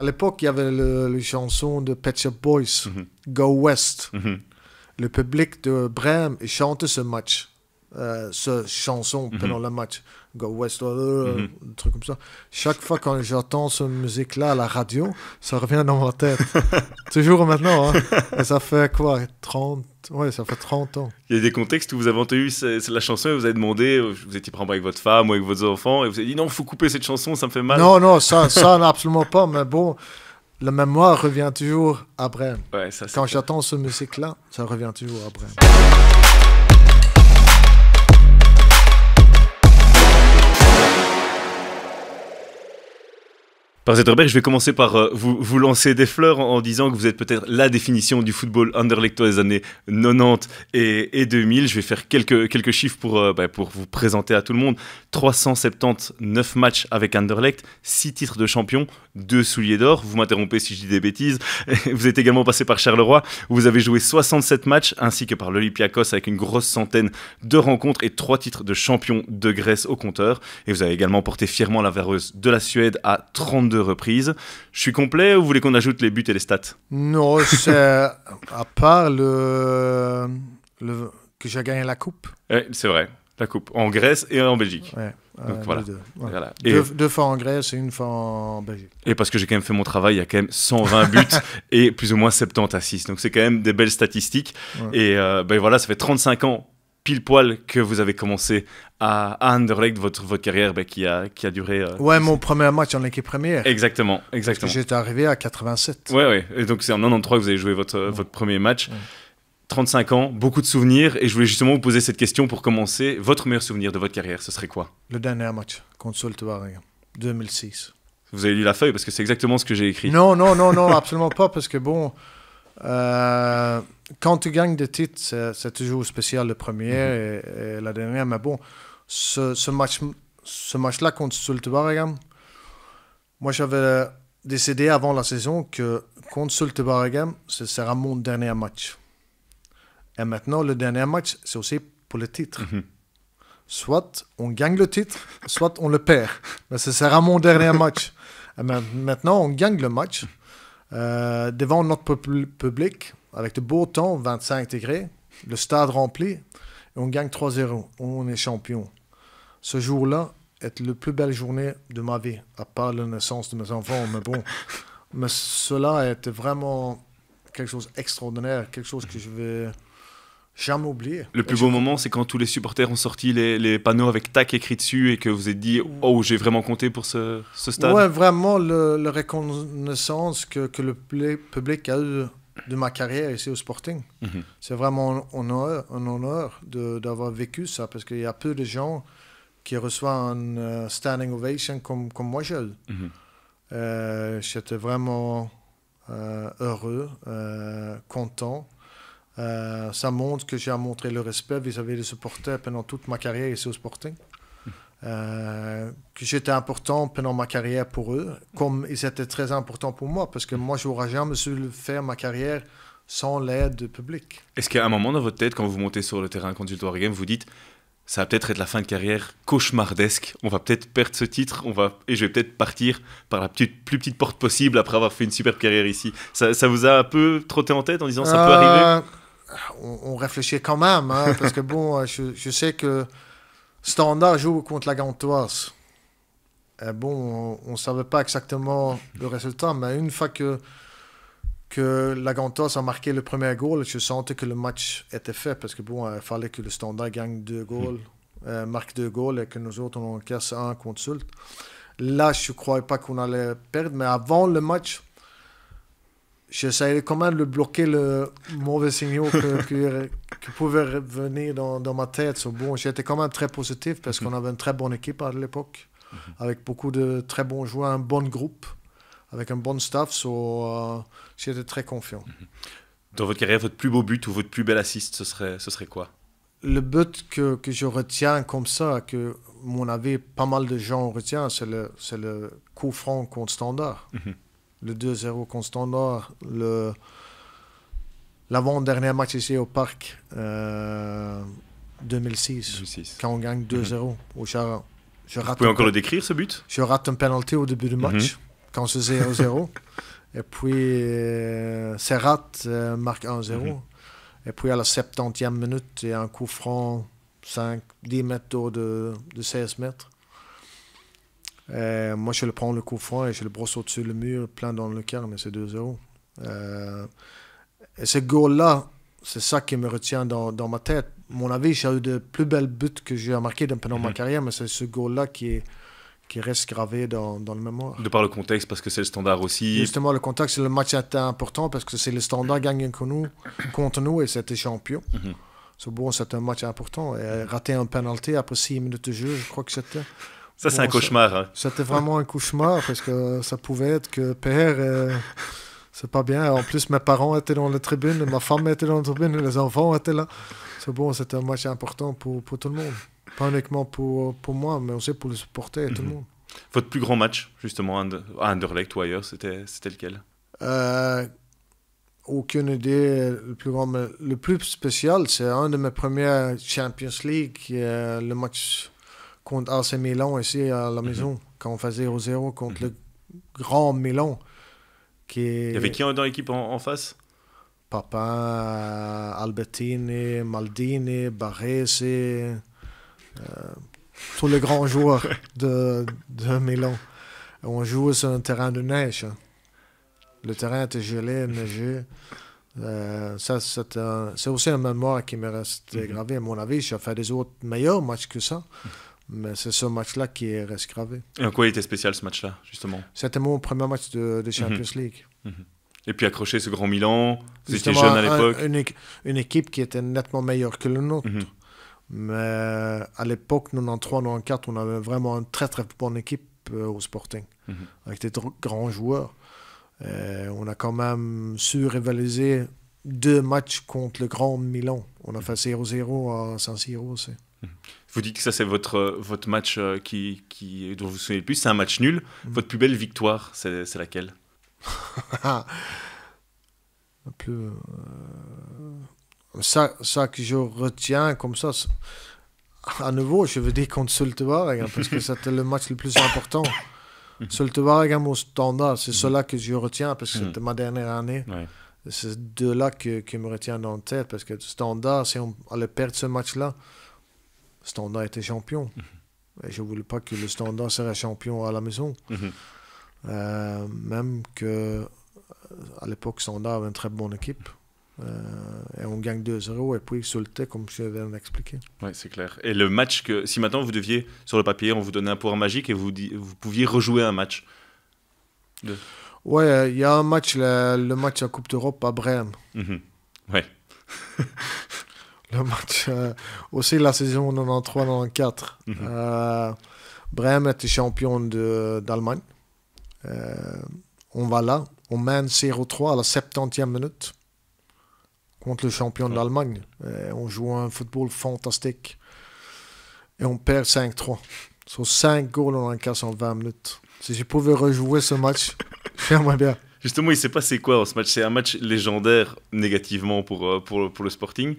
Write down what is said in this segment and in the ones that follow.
À l'époque, il y avait les chansons de Pet Shop Boys, Go West. Le public de Brême, il chantait ce match, cette chanson pendant le match. Go West, un truc comme ça. Chaque fois quand j'entends cette musique-là à la radio, ça revient dans ma tête. Toujours maintenant, hein. Et ça fait quoi, 30... Ouais, ça fait 30 ans. Il y a des contextes où vous avez entendu la chanson et vous avez demandé, vous étiez par exemple avec votre femme ou avec vos enfants, et vous avez dit non, il faut couper cette chanson, ça me fait mal. Non, ça absolument pas, mais bon, la mémoire revient toujours à Brême. Ouais, ça, quand j'entends cette musique-là, ça revient toujours à Brême. Par Zetterberg, je vais commencer par vous lancer des fleurs en disant que vous êtes peut-être la définition du football anderlechtois des années 90 et 2000. Je vais faire quelques chiffres pour vous présenter à tout le monde. 379 matchs avec Anderlecht, 6 titres de champion, 2 souliers d'or. Vous m'interrompez si je dis des bêtises. Vous êtes également passé par Charleroi, où vous avez joué 67 matchs, ainsi que par l'Olympiakos avec une grosse centaine de rencontres et 3 titres de champion de Grèce au compteur. Et vous avez également porté fièrement la Vareuse de la Suède à 32 reprises. Je suis complet ou vous voulez qu'on ajoute les buts et les stats? Non, c'est à part que j'ai gagné la coupe. Ouais, c'est vrai, la coupe en Grèce et en Belgique. Ouais, donc voilà. Deux. Ouais. Voilà. Deux fois en Grèce et une fois en Belgique. Et parce que j'ai quand même fait mon travail, il y a quand même 120 buts et plus ou moins 70 assists. Donc c'est quand même des belles statistiques. Ouais. Et voilà, ça fait 35 ans pile poil que vous avez commencé à Anderlecht, votre carrière qui a duré... Ouais, mon premier match en équipe première. Exactement. Parce que j'étais arrivé à 87. Ouais. Et donc c'est en 93 que vous avez joué votre premier match. Ouais. 35 ans, beaucoup de souvenirs. Et je voulais justement vous poser cette question pour commencer. Votre meilleur souvenir de votre carrière, ce serait quoi? Le dernier match contre Zulte Waregem, 2006. Vous avez lu la feuille parce que c'est exactement ce que j'ai écrit. Non, absolument pas. Parce que bon... quand tu gagnes des titres, c'est toujours spécial le premier et la dernière. Mais bon, ce match-là contre Zulte Waregem, moi j'avais décidé avant la saison que contre Zulte Waregem, ce sera mon dernier match. Et maintenant, le dernier match, c'est aussi pour le titre. Soit on gagne le titre, soit on le perd. Mais ce sera mon dernier match. Et maintenant, on gagne le match. Devant notre public, avec de beau temps, 25 degrés, le stade rempli, et on gagne 3-0. On est champion. Ce jour-là est la plus belle journée de ma vie, à part la naissance de mes enfants. Mais bon, mais cela était vraiment quelque chose d'extraordinaire, quelque chose que je vais jamais oublier. Le plus beau moment, c'est quand tous les supporters ont sorti les panneaux avec TAC écrit dessus et que vous êtes dit « Oh, j'ai vraiment compté pour ce stade ». Ouais, vraiment, la reconnaissance que le public a eu de ma carrière ici au Sporting. C'est vraiment un honneur d'avoir vécu ça, parce qu'il y a peu de gens qui reçoivent un standing ovation comme moi j'ai eu. J'étais vraiment heureux, content. Ça montre que j'ai montré le respect vis-à-vis des supporters pendant toute ma carrière ici au Sporting. Que j'étais important pendant ma carrière pour eux, comme ils étaient très importants pour moi, parce que moi, je n'aurais jamais su faire ma carrière sans l'aide du public. Est-ce qu'à un moment dans votre tête, quand vous montez sur le terrain contre Zulte Waregem, vous dites ça va peut-être être la fin de carrière cauchemardesque, on va peut-être perdre ce titre, et je vais peut-être partir par la plus petite porte possible après avoir fait une superbe carrière ici. Ça vous a un peu trotté en tête en disant ça peut arriver? On réfléchit quand même, hein, parce que bon, je sais que Standard joue contre la Gantoise. Et bon, on ne savait pas exactement le résultat, mais une fois que la Gantoise a marqué le premier goal, je sentais que le match était fait, parce que bon, il fallait que le Standard gagne 2 goals, marque 2 goals, et que nous autres, on casse 1 contre Zulte. Là, je ne croyais pas qu'on allait perdre, mais avant le match, j'essayais quand même de bloquer le mauvais signal que pouvait venir dans ma tête. So, bon, j'étais quand même très positif parce qu'on avait une très bonne équipe à l'époque, avec beaucoup de très bons joueurs, un bon groupe, avec un bon staff. So, j'étais très confiant. Dans votre carrière, votre plus beau but ou votre plus bel assist, ce serait quoi? Le but que je retiens comme ça, que à mon avis, pas mal de gens retiennent, c'est le coup franc contre Standard. Le 2-0 contre Standard, l'avant-dernier match ici au Parc, 2006, quand on gagne 2-0. Vous pouvez encore le décrire, ce but? Je rate un penalty au début du match, quand c'est 0-0. Et puis, Serrat marque 1-0. Et puis, à la 70e minute, il y a un coup franc 10 mètres de 16 mètres. Moi, je le prends le coup franc et je le brosse au-dessus le mur, plein dans le quart, mais c'est 2-0. Et ce goal-là, c'est ça qui me retient dans ma tête. À mon avis, j'ai eu de plus belles buts que j'ai marqués pendant ma carrière, mais c'est ce goal-là qui reste gravé dans le mémoire. De par le contexte, parce que c'est le Standard aussi. Justement, le contexte, le match était important parce que c'est le Standard gagné contre nous et c'était champion. C'est bon, c'était un match important. Et rater un penalty après 6 minutes de jeu, je crois que c'était... Ça, c'est un cauchemar. Hein. C'était vraiment un cauchemar parce que ça pouvait être que père, c'est pas bien. En plus, mes parents étaient dans la tribune, ma femme était dans la tribune, les enfants étaient là. C'est bon, c'était un match important pour tout le monde. Pas uniquement pour moi, mais aussi pour les supporters et tout le monde. Votre plus grand match, justement, à Anderlecht ou ailleurs, c'était lequel? Aucune idée. Le plus grand, mais le plus spécial, c'est un de mes premiers Champions League, le match contre AC Milan ici à la maison, quand on faisait 0-0 contre le grand Milan. Il y avait qui dans l'équipe en face? Papin, Albertini, Maldini, Baresi, tous les grands joueurs de Milan. On jouait sur un terrain de neige. Le terrain était gelé, neigé. C'est aussi une mémoire qui me reste gravée. À mon avis, j'ai fait des autres meilleurs matchs que ça. Mais c'est ce match-là qui reste gravé. Et en quoi il était spécial ce match-là, justement? C'était mon premier match de Champions League. Et puis accrocher ce grand Milan, vous étiez jeune à l'époque. Une équipe qui était nettement meilleure que le nôtre. Mais à l'époque, 93-94, on avait vraiment une très très bonne équipe au Sporting. Avec des grands joueurs. On a quand même su rivaliser 2 matchs contre le grand Milan. On a fait 0-0 à San Siro aussi. Vous dites que ça c'est votre match dont vous vous souvenez le plus, c'est un match nul. Votre plus belle victoire, c'est laquelle? Ça que je retiens comme ça, à nouveau, je veux dire contre Zulte-Waregem, parce que c'était le match le plus important. Zulte-Waregem au Standard, c'est cela que je retiens, parce que c'était ma dernière année. Ouais. C'est de là que me retient dans la tête, parce que Standard, si on allait perdre ce match-là, Standard était champion. Et je ne voulais pas que le Standard serait champion à la maison. Même que à l'époque, Standard avait une très bonne équipe. Et on gagne 2-0 et puis Zulte, comme je viens d'expliquer. Oui, c'est clair. Et le match, si maintenant vous deviez, sur le papier, on vous donnait un pouvoir magique et vous pouviez rejouer un match Oui, il y a un match, le match à Coupe d'Europe à Brême. Oui. Le match, aussi la saison 93-94. Brême était champion d'Allemagne. On va là, on mène 0-3 à la 70e minute contre le champion d'Allemagne. On joue un football fantastique. Et on perd 5-3. Sur 5 goals en encaisse en 20 minutes. Si je pouvais rejouer ce match, j'aimerais bien. Justement, il s'est passé quoi dans ce match? C'est un match légendaire négativement pour le Sporting.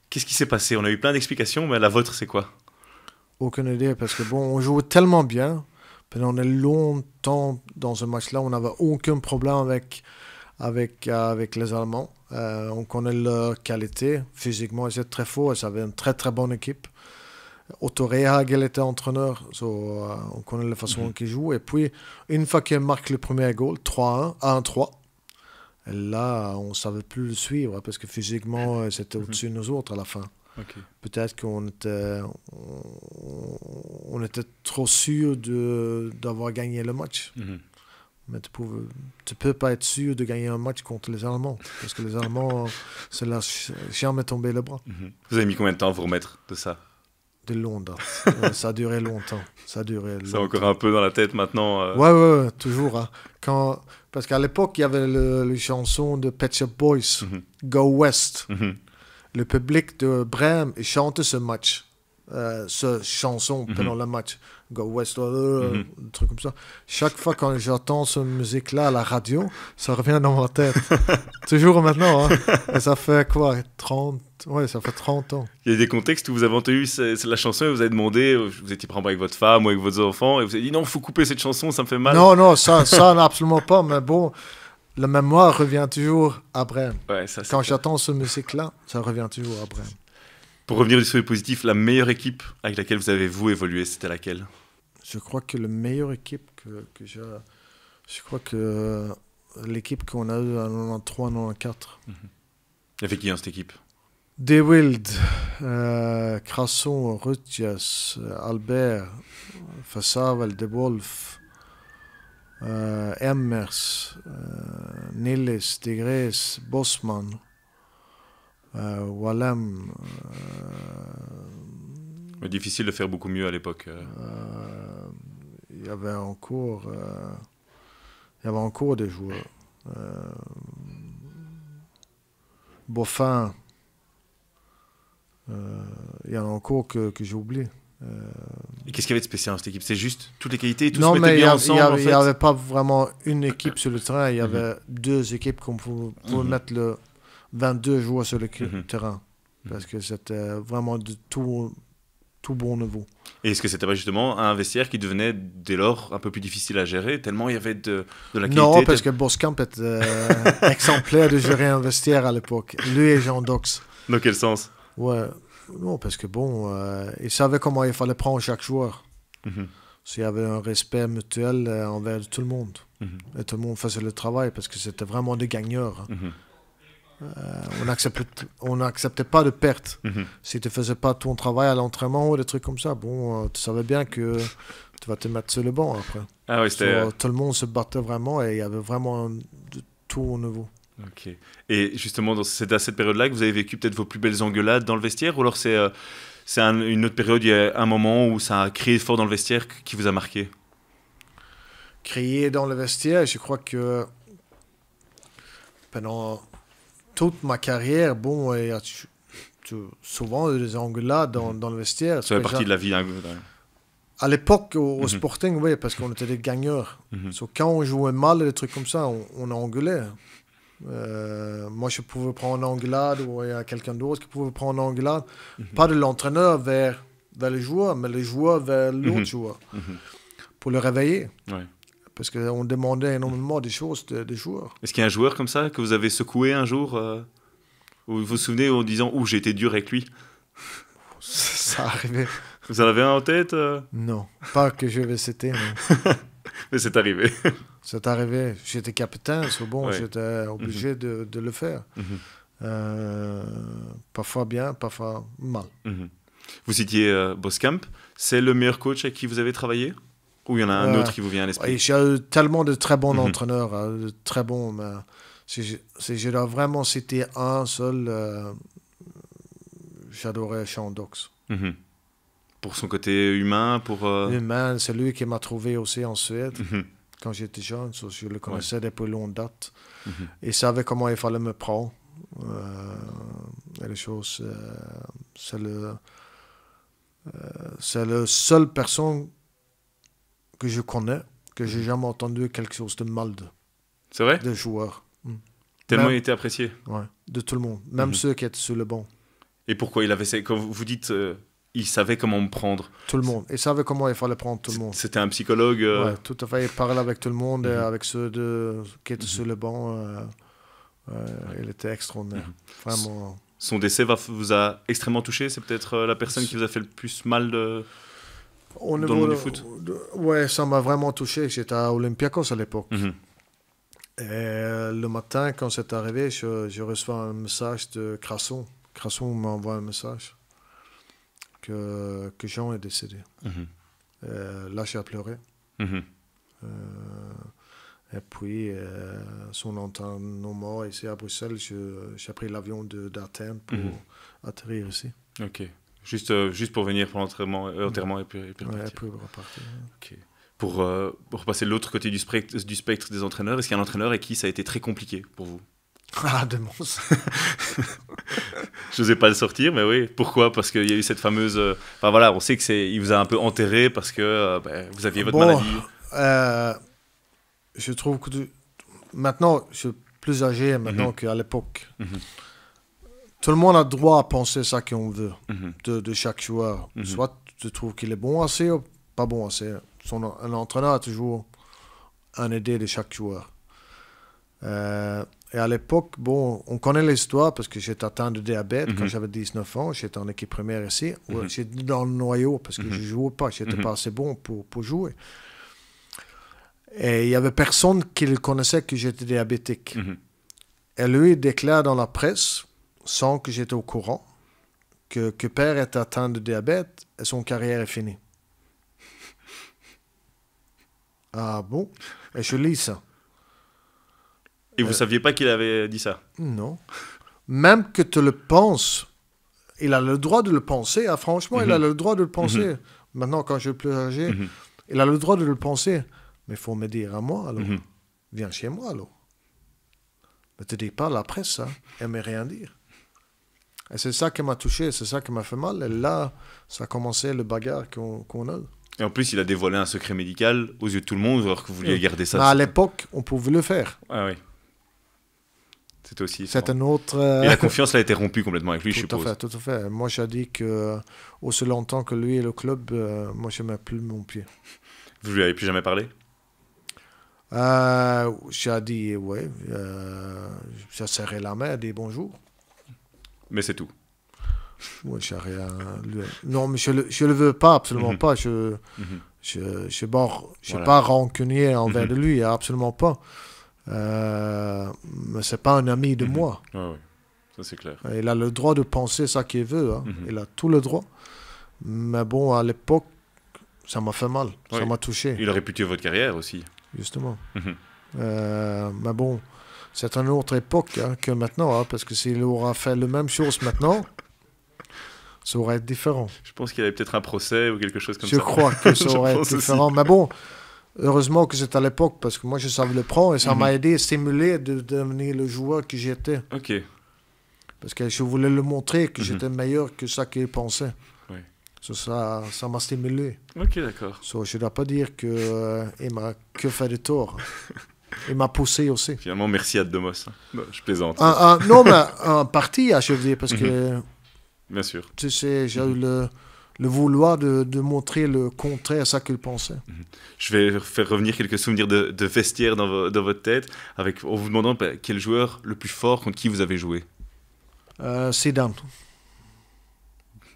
Qu'est-ce qui s'est passé? On a eu plein d'explications, mais la vôtre, c'est quoi? Aucune idée, parce que bon, on jouait tellement bien. Pendant longtemps dans ce match-là, on n'avait aucun problème avec les Allemands. On connaît leur qualité. Physiquement, ils étaient très forts. Ils avaient une très très bonne équipe. Otto Rehhagel était entraîneur. On connaît la façon qu'ils jouent. Et puis, une fois qu'ils marquent le premier goal, 3-1, 1-3. Et là, on ne savait plus le suivre parce que physiquement, c'était au-dessus de nous autres à la fin. Okay. Peut-être qu'on était trop sûr d'avoir gagné le match. Mais tu peux pas être sûr de gagner un match contre les Allemands. Parce que les Allemands, c'est là jamais tombé le bras. Vous avez mis combien de temps à vous remettre de ça? De longtemps. Ça a duré longtemps. C'est encore un peu dans la tête maintenant. Ouais, toujours. Hein. Parce qu'à l'époque, il y avait les chansons de Pet Shop Boys, Go West. Le public de Brême chantait ce match, cette chanson pendant le match. Go West, un truc comme ça. Chaque fois quand j'entends cette musique-là à la radio, ça revient dans ma tête. Toujours maintenant. Hein. Et ça fait quoi, Ouais, ça fait 30 ans. Il y a des contextes où vous avez entendu la chanson et vous avez demandé, vous étiez par exemple avec votre femme ou avec vos enfants, et vous avez dit non, il faut couper cette chanson, ça me fait mal. Non, ça absolument pas, mais bon, la mémoire revient toujours après. Ouais, Quand j'attends ce musique-là, ça revient toujours après. Pour revenir sur le positif, la meilleure équipe avec laquelle vous avez évolué, c'était laquelle? Je crois que la meilleure équipe que j'ai... Je crois que l'équipe qu'on a eue en 93-94. Il y avait qui dans cette équipe? De Wild, Crasson, Rutjes, Albert, Fassavel, De Wolf, Emmers, Nillis, De Gres, Bosman, Wallem. Difficile de faire beaucoup mieux à l'époque. Il y avait encore des joueurs. Boffin. Il y en a encore que j'ai oublié. Et qu'est-ce qu'il y avait de spécial dans cette équipe? C'est juste toutes les qualités, tout non, se mettait bien ensemble. Il n'y avait pas vraiment une équipe sur le terrain. Il y avait deux équipes qu'on pouvait mettre 22 joueurs sur le terrain. Parce que c'était vraiment de tout bon niveau. Et est-ce que c'était pas justement un vestiaire qui devenait dès lors un peu plus difficile à gérer, tellement il y avait de la qualité? Non, parce que Boskamp était exemplaire de gérer un vestiaire à l'époque. Lui et Jean Dox. Dans quel sens? Ouais, non, parce que bon, il savait comment il fallait prendre chaque joueur. S'il y avait un respect mutuel envers tout le monde. Et tout le monde faisait le travail parce que c'était vraiment des gagneurs. On n'acceptait pas de perte. Si tu ne faisais pas ton travail à l'entraînement ou des trucs comme ça, bon, tu savais bien que tu vas te mettre sur le banc après. Ah oui, c'était... Tout le monde se battait vraiment et il y avait vraiment de tout au niveau. Ok. Et justement, c'est à cette période-là que vous avez vécu peut-être vos plus belles engueulades dans le vestiaire, ou alors c'est une autre période, il y a un moment où ça a crié fort dans le vestiaire qui vous a marqué? Crier dans le vestiaire, je crois que pendant toute ma carrière, bon, il y a souvent eu des engueulades dans le vestiaire. Ça fait partie de la vie. À l'époque, au Sporting, oui, parce qu'on était des gagneurs. Quand on jouait mal, des trucs comme ça, on engueulait. Moi, je pouvais prendre une engueulade, ou il y a quelqu'un d'autre qui pouvait prendre une engueulade. Pas de l'entraîneur vers les joueurs, mais les joueurs vers l'autre joueur. Pour le réveiller. Ouais. Parce qu'on demandait énormément des choses des joueurs. Est-ce qu'il y a un joueur comme ça que vous avez secoué un jour où vous vous souvenez en disant « Ouh, j'ai été dur avec lui ». Ça arrivait. Vous en avez un en tête Non, pas que je vais citer, non. Mais c'est arrivé. C'est arrivé. J'étais capitaine, c'est bon, j'étais obligé de le faire. Parfois bien, parfois mal. Vous citiez Boskamp. C'est le meilleur coach avec qui vous avez travaillé? Ou il y en a un autre qui vous vient à l'esprit? J'ai eu tellement de très bons entraîneurs, de très bons, mais si je dois vraiment citer un seul, j'adorais Sean Dox. Pour son côté humain, Humain, c'est lui qui m'a trouvé aussi en Suède. Quand j'étais jeune, je le connaissais depuis longue date. Il savait comment il fallait me prendre. Et les choses, c'est la seule personne que je connais, que j'ai jamais entendu quelque chose de mal C'est vrai? de joueurs. Tellement il était apprécié. Ouais, de tout le monde, même ceux qui étaient sur le banc. Et pourquoi il avait... Quand vous dites... il savait comment me prendre. Tout le monde. Il savait comment il fallait prendre tout le monde. C'était un psychologue. Ouais, tout à fait. Il parlait avec tout le monde, et avec ceux qui étaient sur le banc. Il était extraordinaire. Vraiment. Son décès vous a extrêmement touché? C'est peut-être la personne qui vous a fait le plus mal dans le monde du foot? Ouais, ça m'a vraiment touché. J'étais à Olympiakos à l'époque. Et le matin, quand c'est arrivé, je reçois un message de Crasson. Crasson m'a envoyé un message que Jean est décédé. Là, j'ai pleuré. Et puis, son enterrement ici à Bruxelles, j'ai pris l'avion d'Athènes pour atterrir ici. Ok. Juste pour venir pour l'enterrement et puis repartir. Ouais, puis repartir. Ok. Pour repasser de l'autre côté du spectre des entraîneurs, est-ce qu'il y a un entraîneur avec qui ça a été très compliqué pour vous? Ah, de monstre. Je n'osais pas le sortir, mais oui. Pourquoi? Parce qu'il y a eu cette fameuse... Enfin voilà, on sait qu'il vous a un peu enterré parce que vous aviez votre maladie. Je trouve que maintenant, je suis plus âgé maintenant qu'à l'époque. tout le monde a droit à penser ça qu'on veut Mhm. de chaque joueur. Mhm. Soit tu trouves qu'il est bon assez ou pas bon assez. Un entraîneur a toujours une idée de chaque joueur. Et à l'époque, bon, on connaît l'histoire parce que j'étais atteint de diabète quand j'avais 19 ans. J'étais en équipe première ici. J'étais dans le noyau parce que je ne jouais pas. Je n'étais pas assez bon pour jouer. Et il n'y avait personne qui le connaissait que j'étais diabétique. Et lui, il déclare dans la presse, sans que j'étais au courant, que père est atteint de diabète et son carrière est finie. Ah bon? Et je lis ça. Et vous saviez pas qu'il avait dit ça? Non. Même que tu le penses, il a le droit de le penser. Ah, franchement, il a le droit de le penser. Maintenant, quand je suis plus âgé, il a le droit de le penser. Mais il faut me dire à moi, alors. Viens chez moi, alors. Ne te dis pas la presse, hein. Elle ne rien dire. Et c'est ça qui m'a touché, c'est ça qui m'a fait mal. Et là, ça a commencé le bagarre qu'on a. Et en plus, il a dévoilé un secret médical aux yeux de tout le monde, alors que vous vouliez garder ça. Mais à l'époque, on pouvait le faire. Ah oui. C'était aussi... C'est un autre... Et la confiance a été rompue complètement avec lui, je suppose. Tout à fait. Moi, j'ai dit que aussi longtemps que lui et le club, moi, je ne mets plus mon pied. Vous lui avez plus jamais parlé? J'ai dit, oui. J'ai serré la main, dit bonjour. Mais c'est tout. Oui, j'ai rien... Non, mais je le veux pas, absolument pas. Je suis pas rancunier envers de lui, absolument pas. Mais c'est pas un ami de moi. Ouais, ouais. Ça c'est clair. Il a le droit de penser ça qu'il veut. Hein. Il a tout le droit. Mais bon, à l'époque, ça m'a fait mal. Ça m'a touché. Il aurait pu tuer votre carrière aussi. Justement. Mais bon, c'est une autre époque hein, que maintenant. Hein, parce que s'il aura fait la même chose maintenant, ça aurait été différent. Je pense qu'il y avait peut-être un procès ou quelque chose comme ça. Je crois que ça aurait été différent. Mais bon, heureusement que c'est à l'époque, parce que moi, je savais le prendre et ça m'a aidé à stimuler de devenir le joueur que j'étais. Ok. Parce que je voulais le montrer que j'étais meilleur que ça qu'il pensait. Ouais. Ça m'a stimulé. Ok, d'accord. Je ne dois pas dire qu'il m'a que fait de tort. Il m'a poussé aussi. Finalement, merci à Domos. Non, je plaisante. Non, mais en partie, je veux dire, parce que... Bien sûr. Tu sais, j'ai eu le vouloir de montrer le contraire à ça qu'il pensait. Je vais faire revenir quelques souvenirs de vestiaire dans votre tête, en vous demandant quel joueur le plus fort contre qui vous avez joué. Zidane.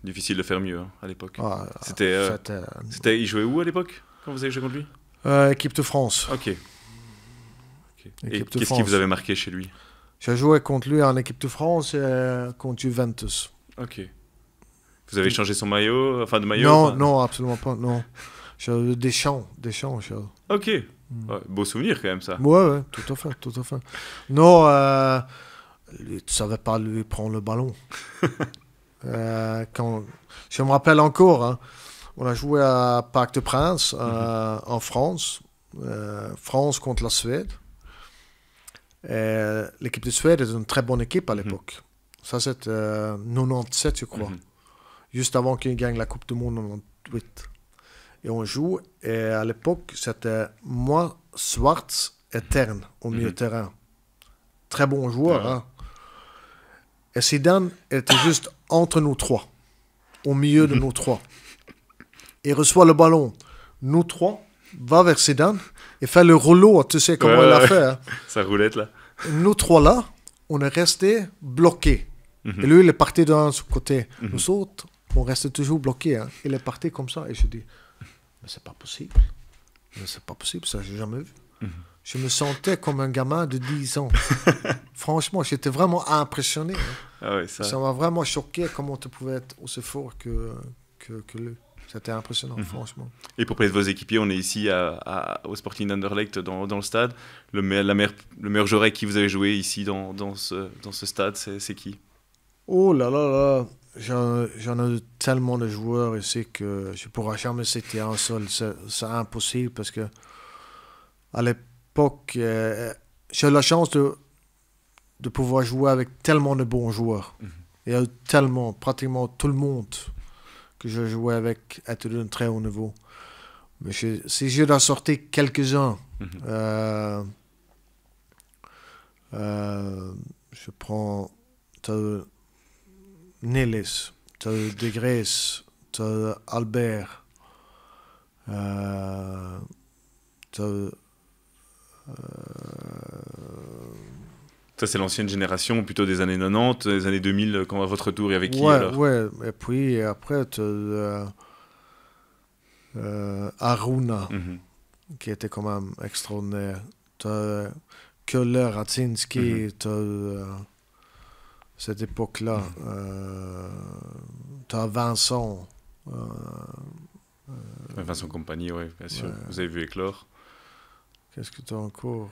Difficile de faire mieux hein, à l'époque. C'était... Il jouait où à l'époque, quand vous avez joué contre lui? Équipe de France. Ok. Et qu'est-ce qui vous avait marqué chez lui? J'ai joué contre lui en équipe de France et contre Juventus. Ok. Vous avez changé son maillot, enfin de maillot? Non, absolument pas, non. J'ai eu des champs. Ok. Ouais, beau souvenir quand même ça. Ouais, tout à fait. Non, tu ne savais pas lui prendre le ballon. Je me rappelle encore, hein, on a joué à Parc des Princes en France. France contre la Suède. L'équipe de Suède est une très bonne équipe à l'époque. Ça, c'est 97, je crois. Juste avant qu'ils gagnent la Coupe du Monde en 98. Et on joue. Et à l'époque, c'était moi, Swartz et Tern au milieu de terrain. Très bon joueur. Hein. Et Zidane était juste entre nous trois. Au milieu de nous trois. Il reçoit le ballon. Nous trois, va vers Zidane et fait le rouleau. Tu sais comment il a fait. Hein. Sa roulette là. Nous trois là, on est restés bloqués. Et lui, il est parti d'un côté. Nous autres, on reste toujours bloqués. Hein. Il est parti comme ça. Et je dis, mais c'est pas possible. Ça, j'ai jamais vu. Je me sentais comme un gamin de 10 ans. Franchement, j'étais vraiment impressionné. Hein. Ah ouais, ça m'a vraiment choqué comment tu pouvais être aussi fort que lui. C'était impressionnant, franchement. Et pour parler de vos équipiers, on est ici au Sporting Anderlecht dans le stade. Le meilleur joueur avec qui vous avez joué ici dans ce stade, c'est qui? Oh là là là, j'en ai tellement de joueurs ici que je ne pourrai jamais citer un seul. C'est impossible parce que à l'époque, j'ai eu la chance de pouvoir jouer avec tellement de bons joueurs. Il y a eu pratiquement tout le monde que je jouais avec était d'un très haut niveau. Mais si je dois sortir quelques-uns, je prends Nilis, tu as De Grace, tu as Albert, tu as... Ça, c'est l'ancienne génération, plutôt des années 90, des années 2000, quand à votre tour, il y avait qui ouais, alors? ouais, et puis après, tu as Aruna, qui était quand même extraordinaire. Tu as Köhler, Radzinski, tu as cette époque-là. Tu as Vincent. Vincent Compagnie, oui, bien sûr. Ouais. Vous avez vu éclore. Qu'est-ce que tu as encore?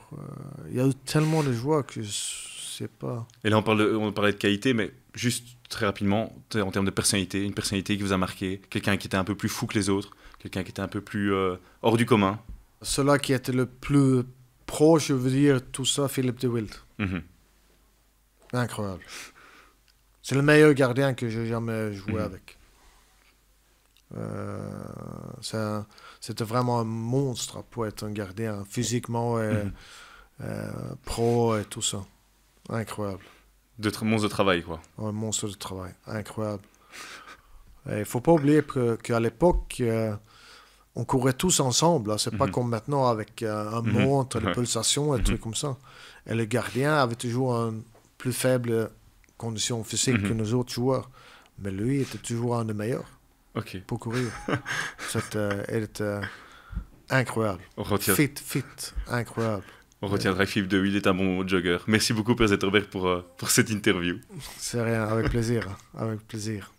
Il y a eu tellement de joueurs que je sais pas. Et là, on parlait de qualité, mais juste très rapidement, en termes de personnalité, une personnalité qui vous a marqué, quelqu'un qui était un peu plus fou que les autres, quelqu'un qui était un peu plus hors du commun. Celui qui était le plus proche, je veux dire, tout ça, Philippe de Wild. Incroyable. C'est le meilleur gardien que j'ai jamais joué avec. C'était vraiment un monstre pour être un gardien, physiquement, pro et tout ça. Incroyable. Monstre de travail, quoi. Un monstre de travail, incroyable. Il ne faut pas oublier qu'à l'époque, on courait tous ensemble. C'est pas comme maintenant avec un montre, une pulsation, et trucs comme ça. Et le gardien avait toujours une plus faible condition physique que nos autres joueurs. Mais lui était toujours un des meilleurs. Pour courir. Elle était incroyable. Fit, incroyable. On retiendra que Philippe de Wild est un bon jogger. Merci beaucoup, Père Zetterberg, pour cette interview. C'est rien, avec plaisir. Avec plaisir.